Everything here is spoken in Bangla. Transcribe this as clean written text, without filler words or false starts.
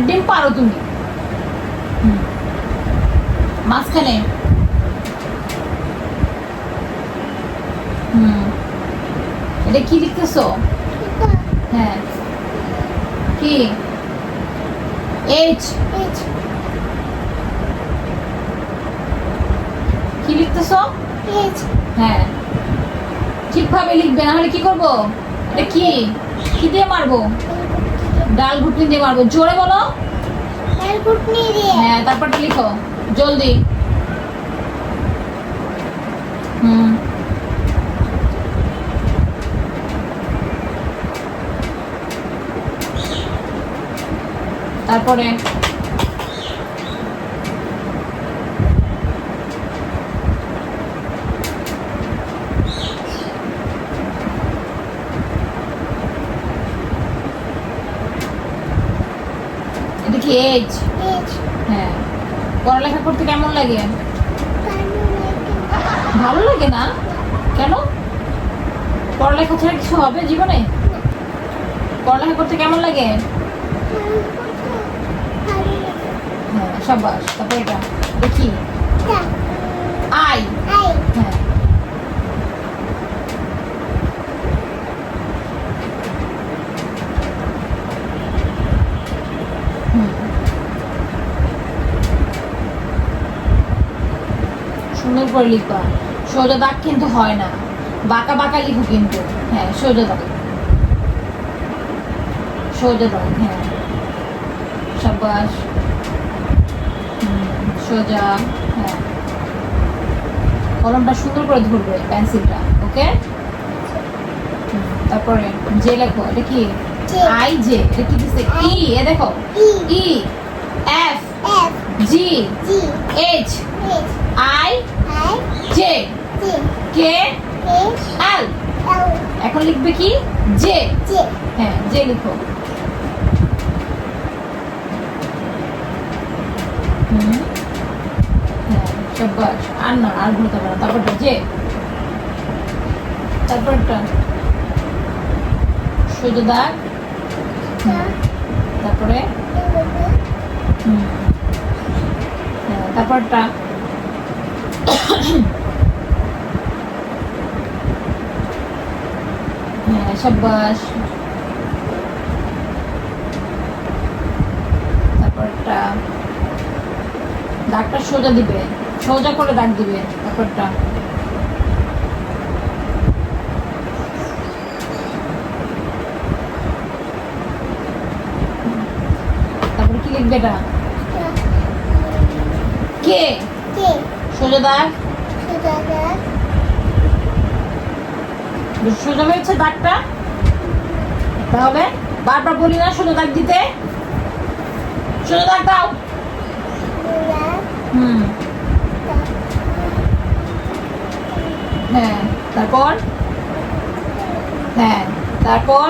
ডিম পারো তুমি। মাঝখানে এটা কি লিখতেছো? হ্যাঁ কি? এইচ। কি লিখতেছো? হ্যাঁ ঠিকভাবে লিখবে, না হলে কি করবো? এটা কি? কি দিয়ে মারবো? ডাল ঘুটনি দিয়ে মারবো। জোরে বলো। হ্যাঁ তারপরটা লিখো জলদি। তারপরে এটা কি? এজ। হ্যাঁ পড়ালেখা করতে কেমন লাগে? ভালো লাগে না? কেন? পড়ালেখা ছাড়া কিছু হবে জীবনে? পড়ালেখা করতে কেমন লাগে? হ্যাঁ সাবাস। তারপর এটা দেখি আই। হ্যাঁ সুন্দর করে লিখবা। সোজা দাগ কিন্তু হয় না, বাঁকা বাঁকা লিখো কিন্তু। হ্যাঁ সোজা দাগ, সোজা দাগ। হ্যাঁ সাবাস। সোজা। হ্যাঁ কলমটা সুন্দর করে ধরবে, পেন্সিলটা। ওকে তারপরে জে লেখো। এটা কি? I J. এটা কি দিছে? ই। এ দেখো E F G H I J K L. এখন লিখবে কি? জে। হ্যাঁ জে লিখো। হ্যাঁ সাবাস। আর না, আর ভুলতে পারো। তারপরটা জে। তারপরটা সোজা দাগ। তারপরে হ্যাঁ তারপরটা হ্যাঁ সাবাস। তারপরটা দাগটা সোজা দিবে, সোজা করে দাগ দিবে। তারপরটা তারপরে কি লিখবে? এটা কে। সোজা দাগ। সোজা হয়েছে দাগটা? তাহলে বারবার বলি না সোজা দাগ দিতে? সোজা দাগ দাও। হ্যাঁ তারপর হ্যাঁ তারপর